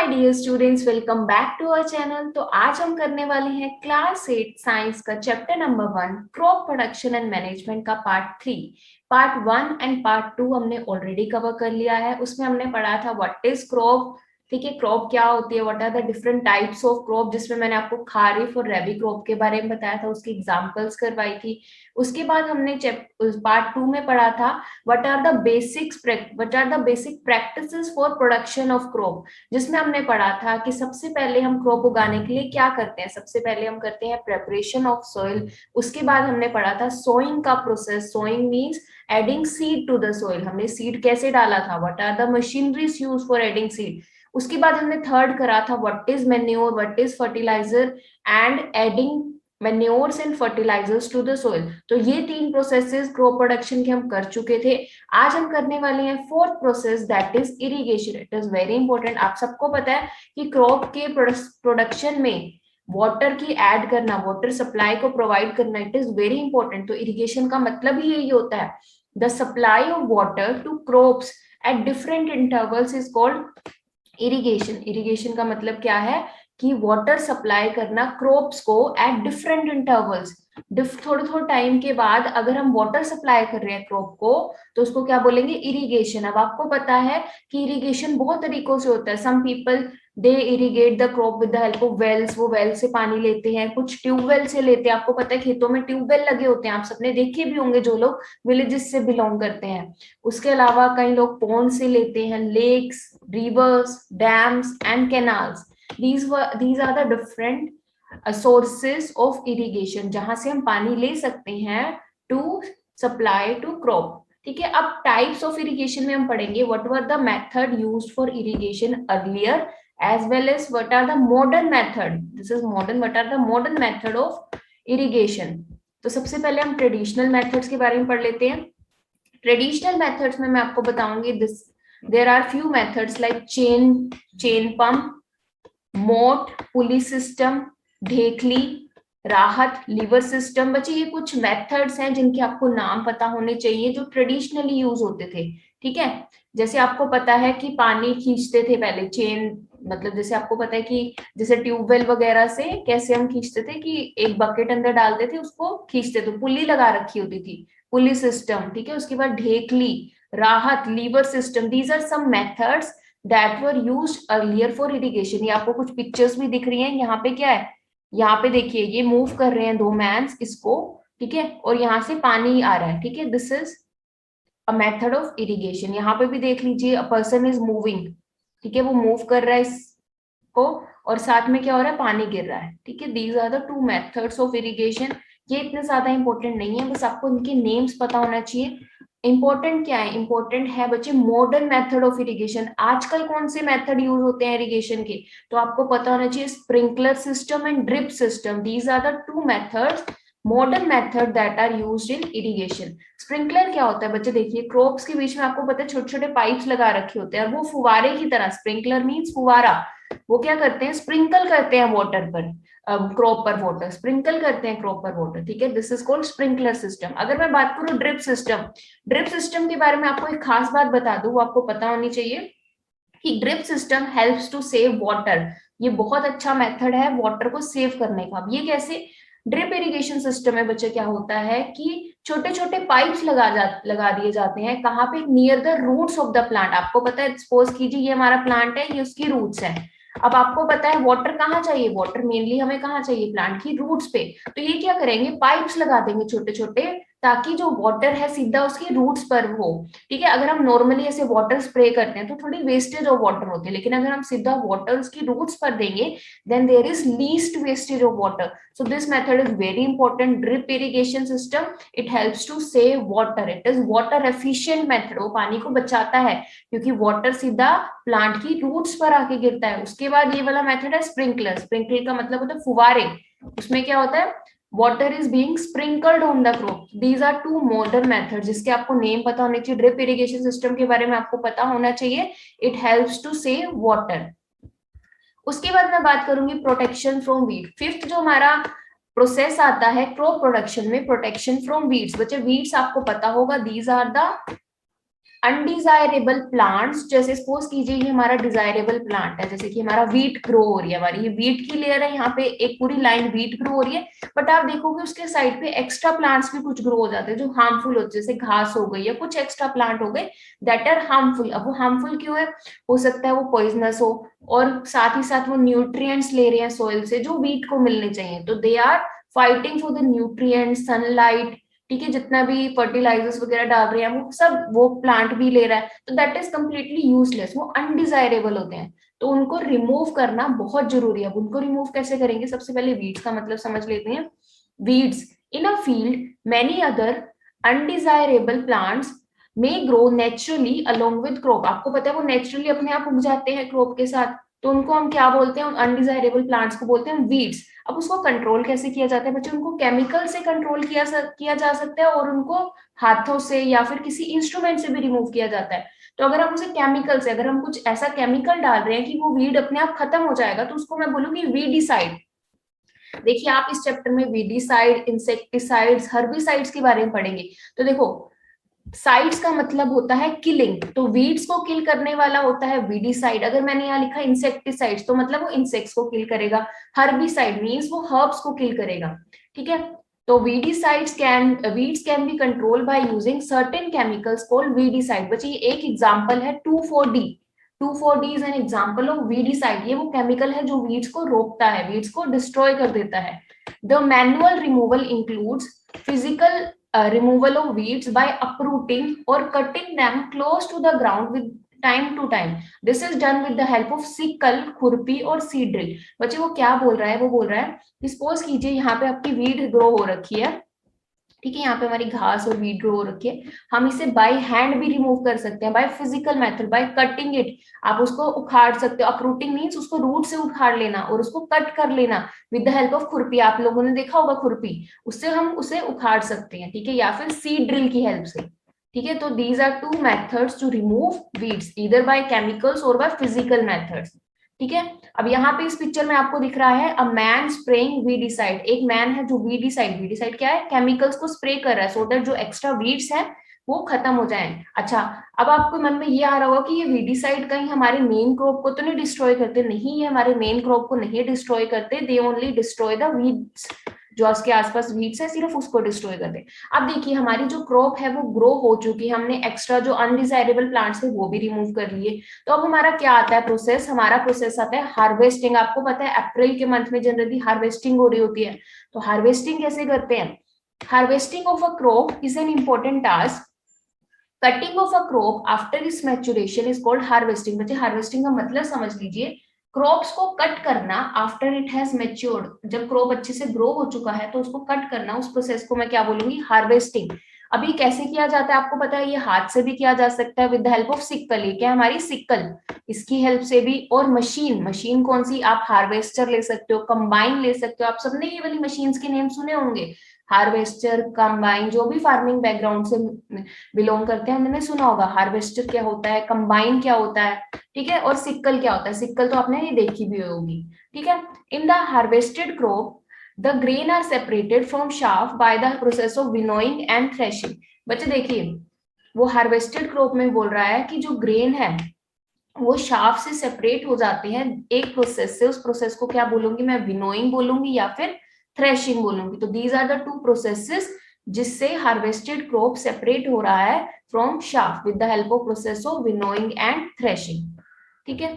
My dear students, welcome back to our channel. तो आज हम करने वाले हैं क्लास 8 साइंस का chapter number 1 crop production and management का पार्ट 3। पार्ट 1 एंड पार्ट 2 हमने ऑलरेडी कवर कर लिया है। उसमें हमने पढ़ा था व्हाट इज क्रॉप, ठीक है, क्रॉप क्या होती है, what are the different types of crop, जिसमें मैंने आपको खारिफ और रबी क्रॉप के बारे में बताया था, उसकी एग्जांपल्स करवाई थी। उसके बाद हमने पार्ट 2 में पढ़ा था what are the basic practices for production of crop, जिसमें हमने पढ़ा था कि सबसे पहले हम क्रॉप उगाने के लिए क्या करते हैं। सबसे पहले हम करते हैं प्रेपरेशन ऑफ सॉइल। उसके बाद हमने पढ़ा था सोइंग का प्रोसेस। Sowing means adding seed to the soil. हमने सीड कैसे डाला था, what are the machineries use for adding seed. उसके बाद हमने थर्ड करा था what is manure, what is fertiliser and adding manures and fertilisers to the soil. तो ये तीन प्रोसेसेस क्रॉप प्रोडक्शन के हम कर चुके थे। आज हम करने वाले हैं fourth process, that is irrigation. It is very important. आप सबको पता है कि क्रॉप के प्रोडक्शन में वाटर की ऐड करना, वाटर सप्लाई को प्रोवाइड करना, इट इज वेरी इंपॉर्टेंट। तो इरिगेशन का मतलब ही यही होता है, the supply of water to crops at different intervals is called irrigation. Irrigation का मतलब क्या है कि वाटर सप्लाई करना क्रॉप्स को एट डिफरेंट इंटरवल्स, थोड़े थोड़े टाइम के बाद अगर हम वाटर सप्लाई कर रहे हैं क्रॉप को, तो उसको क्या बोलेंगे, इरिगेशन। अब आपको पता है कि इरिगेशन बहुत तरीकों से होता है। Some people they irrigate the crop with the help of wells, वो वेल से पानी लेते हैं, कुछ ट्यूबवेल से लेते हैं। आपको पता है खेतों में ट्यूबवेल लगे होते हैं, आप सबने देखे भी होंगे जो लोग विलेजेस से बिलोंग करते हैं। उसके अलावा कई लोग पॉन्ड से लेते हैं, lakes, rivers, dams and canals. These are the different sources of irrigation जहां से हम पानी ले सकते हैं to supply to crop। ठीक है, अब टाइप्स ऑफ इरिगेशन में हम पढ़ेंगे what were the method used for irrigation earlier as well as what are the modern method, this is modern, what are the modern method of irrigation। तो सबसे पहले हम ट्रेडिशनल मेथड्स के बारे में पढ़ लेते हैं। ट्रेडिशनल मेथड्स में मैं आपको बताऊंगी this there are few methods like chain pump, मोट, पुली सिस्टम, ढेकली, राहत, लीवर सिस्टम। बच्चे ये कुछ मेथड्स हैं जिनके आपको नाम पता होने चाहिए, जो ट्रेडिशनली यूज होते थे। ठीक है, जैसे आपको पता है कि पानी खींचते थे पहले, चेन मतलब जैसे आपको पता है कि जैसे ट्यूबवेल वगैरह से कैसे हम खींचते थे कि एक बकेट अंदर डालते थे, उसको खींचते थे, पुली लगा रखी होती थी, पुली सिस्टम। ठीक है, उसके बाद ढेकली, राहत, lever system, these are some methods that were used earlier for irrigation. ये आपको कुछ पिक्चर्स भी दिख रही हैं। यहाँ पे क्या है, यहाँ पे देखिए ये मूव कर रहे हैं दो मैन्स इसको, ठीक है, और यहाँ से पानी आ रहा है। ठीक है, this is a method of irrigation. यहाँ पे भी देख लीजिए, अ पर्सन इज मूविंग, ठीक है, वो मूव कर रहा है इसको, और साथ में क्या हो रहा है, पानी गिर रहा है। ठीक है, these are the two methods of irrigation. ये इतने ज्यादा इंपॉर्टेंट नहीं है, बस आपको इनके नेम्स पता होना चाहिए। इंपॉर्टेंट क्या है, इंपॉर्टेंट है बच्चे मॉडर्न मेथड ऑफ इरिगेशन। आजकल कौन से मेथड यूज होते हैं इरिगेशन के, तो आपको पता होना चाहिए sprinkler system and drip system. These are the two methods, modern method that are used in irrigation. Sprinkler क्या होता है बच्चे, देखिए क्रॉप्स के बीच में आपको पता है छोटे छोटे पाइप्स लगा रखे होते हैं, और वो फुवारे की तरह, स्प्रिंकलर मीन्स फुवारा, वो क्या करते हैं, स्प्रिंकल करते हैं वाटर पर, क्रॉप पर वाटर स्प्रिंकल करते हैं, क्रॉप पर वाटर। ठीक है, this is called sprinkler system. अगर मैं बात करूं ड्रिप सिस्टम, ड्रिप सिस्टम के बारे में आपको एक खास बात बता दूं, वो आपको पता होनी चाहिए कि drip system helps to save water. ये बहुत अच्छा मेथड है वाटर को सेव करने का। अब ये कैसे, ड्रिप इरिगेशन सिस्टम में बच्चे क्या होता है कि छोटे छोटे पाइप्स लगा दिए जाते हैं, कहाँ पे, near the roots of the plant. आपको पता है, सपोज कीजिए ये हमारा प्लांट है, ये उसकी रूट्स है। अब आपको पता है वाटर कहाँ चाहिए, वाटर मेनली हमें कहाँ चाहिए, प्लांट की रूट्स पे। तो ये क्या करेंगे, पाइप्स लगा देंगे छोटे छोटे, ताकि जो वाटर है सीधा उसकी रूट्स पर हो। ठीक है, अगर हम नॉर्मली ऐसे वाटर स्प्रे करते हैं तो थोड़ी वेस्टेज ऑफ वाटर होती है, लेकिन अगर हम सीधा वाटर उसकी रूट्स पर देंगे, then there is least wastage of water. So this method is very important, drip irrigation system. It helps to save water, it is water efficient method, वो पानी को बचाता है क्योंकि वाटर सीधा प्लांट की रूट्स पर आके गिरता है। उसके बाद ये वाला मेथड है स्प्रिंकलर। स्प्रिंकलर का मतलब होता है फुवारे। उसमें क्या होता है, water is being sprinkled on the crop. These are two modern method, जिसके आपको नेम पता होने चाहिए। ड्रिप इरिगेशन सिस्टम के बारे में आपको पता होना चाहिए, it helps to save water. उसके बाद मैं बात करूंगी प्रोटेक्शन फ्रॉम वीड। फिफ्थ जो हमारा प्रोसेस आता है क्रॉप प्रोडक्शन में, प्रोटेक्शन फ्रॉम वीड्स। बच्चे वीड्स आपको पता होगा, these are the undesirable plants, जैसे सपोज कीजिए ये हमारा डिजायरेबल प्लांट है, जैसे कि हमारा वीट ग्रो हो रही है, हमारी ये वीट की लेयर है, यहाँ पे एक पूरी लाइन वीट ग्रो हो रही है, बट आप देखोगे उसके साइड पे एक्स्ट्रा प्लांट्स भी कुछ ग्रो हो जाते हैं जो हार्मफुल होते हैं, जैसे घास हो गई या कुछ एक्स्ट्रा प्लांट हो गए दैट आर हार्मफुल। अब वो हार्मफुल क्यों है? हो सकता है वो पॉइजनस हो, और साथ ही साथ वो न्यूट्रिएंट्स ले रहे हैं सोइल से जो वीट को मिलने चाहिए, तो they are fighting for the nutrients, sunlight, ठीक है, जितना भी फर्टिलाइजर्स वगैरह डाल रहे हैं वो सब वो प्लांट भी ले रहा है, तो दैट इज कंप्लीटली यूजलेस, वो अनडिजायरेबल होते हैं, तो उनको रिमूव करना बहुत जरूरी है। अब उनको रिमूव कैसे करेंगे? सबसे पहले वीड्स का मतलब समझ लेते हैं। Weeds in a field many other undesirable plants में grow naturally along with crop. आपको पता है वो नेचुरली अपने आप उग जाते हैं क्रॉप के साथ, तो उनको हम क्या बोलते हैं? अनडिजायरेबल प्लांट्स को बोलते हैं वीड्स। अब उसको कंट्रोल कैसे किया जाता है बच्चे? उनको केमिकल से कंट्रोल किया जा सकता है, और उनको हाथों से या फिर किसी इंस्ट्रूमेंट से भी रिमूव किया जाता है। तो अगर हम उसे केमिकल से, अगर हम कुछ ऐसा केमिकल डाल रहे हैं कि वो वीड अपने आप खत्म हो जाएगा, तो उसको मैं बोलूंगी वीडिसाइड। देखिए आप इस चैप्टर में वीडिसाइड, इंसेक्टिसाइड्स, हर्बिसाइड्स के बारे में पढ़ेंगे। तो देखो साइड्स का मतलब होता है किलिंग, तो वीड्स को किल करने वाला होता है वीडिसाइड। अगर मैंने यहाँ लिखा इंसेक्टिसाइड्स तो मतलब वो इंसेक्ट्स को किल करेगा, हर्बिसाइड मींस वो हर्ब्स को किल करेगा, ठीक है। तो weedicides can weeds can be control by using certain chemicals called weedicide. बच्चे ये एक एग्जांपल है 2,4-D। 2,4-D is an example of weedicide. ये वो केमिकल है जो वीड्स को रोकता है, वीड्स को डिस्ट्रॉय कर देता है। The manual removal includes physical removal of weeds by uprooting or cutting them close to the ground with time to time. This is done with the help of sickle, खुरपी और seed drill. बच्चे वो क्या बोल रहा है? वो बोल रहा है सपोज कीजिए यहाँ पे आपकी वीड ग्रो हो रखी है, ठीक है, यहाँ पे हमारी घास और वीड ग्रो हो रखी है, हम इसे बाय हैंड भी रिमूव कर सकते हैं, by physical method, by cutting it. आप उसको उखाड़ सकते हो, अपरूटिंग मींस उसको रूट से उखाड़ लेना और उसको कट कर लेना विद द हेल्प ऑफ खुरपी। आप लोगों ने देखा होगा खुरपी, उससे हम उसे उखाड़ सकते हैं, ठीक है, या फिर सीड ड्रिल की हेल्प से, ठीक है। तो these are two methods to remove weeds, either by chemicals or by physical methods, ठीक है। अब यहाँ पे इस पिक्चर में आपको दिख रहा है अ मैन स्प्रेइंग वीडिसाइड। एक मैन है जो वीडिसाइड, वीडिसाइड क्या है? केमिकल्स को स्प्रे कर रहा है सो दैट जो एक्स्ट्रा वीड्स है वो खत्म हो जाए। अच्छा, अब आपको मन में ये आ रहा होगा कि ये वीडिसाइड कहीं हमारे मेन क्रॉप को तो नहीं डिस्ट्रॉय करते? नहीं, ये हमारे मेन क्रॉप को नहीं डिस्ट्रॉय करते, they only destroy the weeds, जो उसके आसपास वीड्स है सिर्फ उसको डिस्ट्रॉय करते। अब देखिए हमारी जो क्रॉप है वो ग्रो हो चुकी है, हमने एक्स्ट्रा जो अनडिजायरेबल प्लांट्स है वो भी रिमूव कर लिए, तो अब हमारा क्या आता है प्रोसेस? हमारा प्रोसेस आता है हार्वेस्टिंग। आपको पता है अप्रैल के मंथ में जनरली हार्वेस्टिंग हो रही होती है, तो हार्वेस्टिंग कैसे करते हैं? Harvesting of a crop is an important task. Cutting of a crop after it's maturation is called harvesting. बच्चे हार्वेस्टिंग का मतलब समझ लीजिए, क्रॉप्स को कट करना आफ्टर इट हैज मैच्योर्ड। जब क्रॉप अच्छे से ग्रो हो चुका है तो उसको कट करना, उस प्रोसेस को मैं क्या बोलूंगी? हार्वेस्टिंग। अभी कैसे किया जाता है आपको पता है? ये हाथ से भी किया जा सकता है with the help of sickle. ये क्या? हमारी सिक्कल, इसकी हेल्प से भी। और मशीन, मशीन कौन सी? आप हार्वेस्टर ले सकते हो, कंबाइन ले सकते हो। आप सबने ये वाली मशीन्स के नेम सुने होंगे, हार्वेस्टर, कंबाइन। जो भी फार्मिंग बैकग्राउंड से बिलोंग करते हैं उन्होंने सुना होगा हार्वेस्टर क्या होता है, कंबाइन क्या होता है, ठीक है, और सिक्कल क्या होता है। सिक्कल तो आपने ये देखी भी होगी, ठीक है। In the harvested crop the grain are separated from chaff by the process of winnowing and threshing. बच्चे देखिए वो हार्वेस्टेड क्रॉप में बोल रहा है कि जो ग्रेन है वो शाफ्ट से सेपरेट हो जाते हैं एक प्रोसेस से। उस प्रोसेस को क्या बोलूंगी मैं? विनोइंग बोलूंगी या फिर थ्रेशिंग बोलूंगी। तो these are the two processes जिससे हार्वेस्टेड क्रॉप सेपरेट हो रहा है from chaff with the help of process of winnowing and threshing, ठीक है।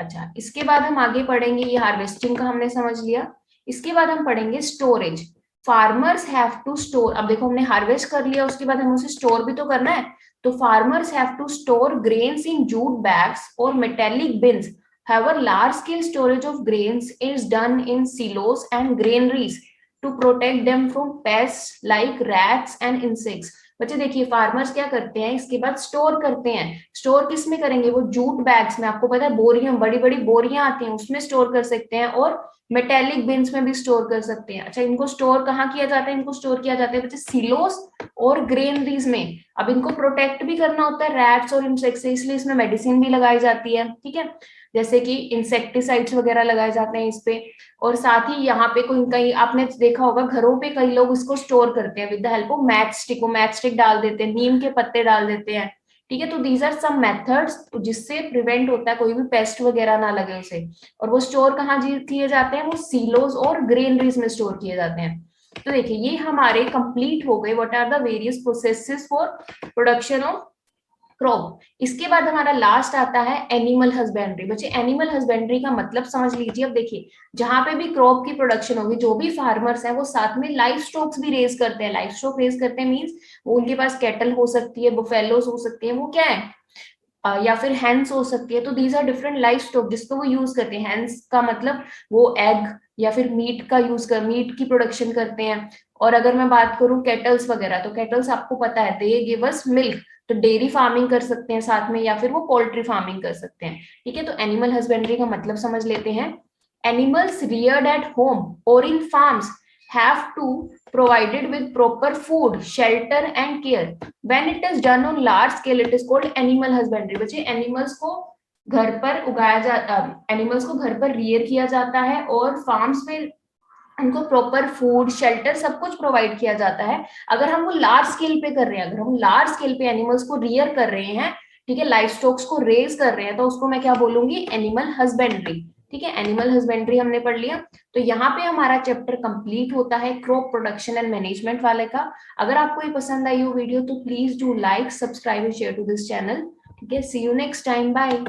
अच्छा, इसके बाद हम आगे पढ़ेंगे, ये हार्वेस्टिंग का हमने समझ लिया। इसके बाद हम पढ़ेंगे storage. Farmers have to store. अब देखो हमने हार्वेस्ट कर लिया, उसके बाद हमें उसे स्टोर भी तो करना है, तो farmers have to store grains in jute bags और metallic bins. However, large scale storage of grains is done in silos and granaries to protect them from pests like rats and insects. बच्चे देखिए farmers क्या करते हैं, इसके बाद store करते हैं। स्टोर किस में करेंगे? वो जूट बैग्स में। आपको पता है बोरियां, बड़ी बड़ी बोरियां आती हैं, उसमें स्टोर कर सकते हैं, और मेटेलिक बिन्स में भी स्टोर कर सकते हैं। अच्छा, इनको स्टोर कहाँ किया जाता है? इनको स्टोर किया जाता है बच्चे सिलोस और ग्रेनरीज में। अब इनको प्रोटेक्ट भी करना होता है रैट्स और इंसेक्ट्स से, इसलिए इसमें मेडिसिन भी लगाई जाती है, ठीक है, जैसे कि इंसेक्टिसाइड्स वगैरह लगाए जाते हैं इस पे। और साथ ही यहाँ पे कोई कहीं आपने देखा होगा घरों पे कई लोग इसको स्टोर करते हैं with the help of match stick, वो मैच स्टिक डाल देते हैं, नीम के पत्ते डाल देते हैं, ठीक है। तो दीज आर सम मेथड्स जिससे प्रिवेंट होता है कोई भी पेस्ट वगैरह ना लगे उसे। और वो स्टोर कहाँ किए जाते हैं? वो सीलोज और ग्रेनरीज में स्टोर किए जाते हैं। तो देखिए ये हमारे कंप्लीट हो गए what are the various processes for production of crop. इसके बाद हमारा लास्ट आता है एनिमल हस्बेंड्री। बच्चे एनिमल हस्बेंड्री का मतलब समझ लीजिए। अब देखिए जहां पे भी क्रॉप की प्रोडक्शन होगी, जो भी फार्मर्स है वो साथ में लाइफ स्टॉक्स भी रेज करते हैं। लाइफ स्टॉक रेज करते हैं मीन्स वो उनके पास कैटल हो सकती है, बुफेलोस हो सकती है, वो क्या है या फिर हैंस हो सकती है। तो these are different livestock जिसको वो यूज करते हैं। हैंस का मतलब वो एग या फिर मीट का यूज कर, मीट की प्रोडक्शन करते हैं। और अगर मैं बात करूं केटल्स वगैरह, तो केटल्स आपको पता है दे गिव अस मिल्क, तो डेयरी फार्मिंग कर सकते हैं साथ में, या फिर वो पोल्ट्री फार्मिंग कर सकते हैं, ठीक है। तो एनिमल हस्बेंड्री का मतलब समझ लेते हैं। एनिमल्स रियर्ड एट होम और इन farms have to provided with proper food, shelter and care. When it is done on large scale, it is called animal husbandry. बच्चे एनिमल्स को घर पर उगाया जाता, एनिमल्स को घर पर रियर किया जाता है और फार्म्स में उनको प्रॉपर फूड शेल्टर सब कुछ प्रोवाइड किया जाता है। अगर हम वो लार्ज स्केल पे कर रहे हैं, अगर हम लार्ज स्केल पे एनिमल्स को रियर कर रहे हैं, ठीक है, लाइफ स्टॉक्स को रेज कर रहे हैं, तो उसको मैं क्या बोलूंगी? एनिमल हस्बेंड्री, ठीक है। एनिमल हस्बेंड्री हमने पढ़ लिया। तो यहाँ पे हमारा चैप्टर कंप्लीट होता है क्रॉप प्रोडक्शन एंड मैनेजमेंट वाले का। अगर आपको ये पसंद आई हो वीडियो तो please do like, subscribe and share to this channel, ठीक है। See you next time, bye.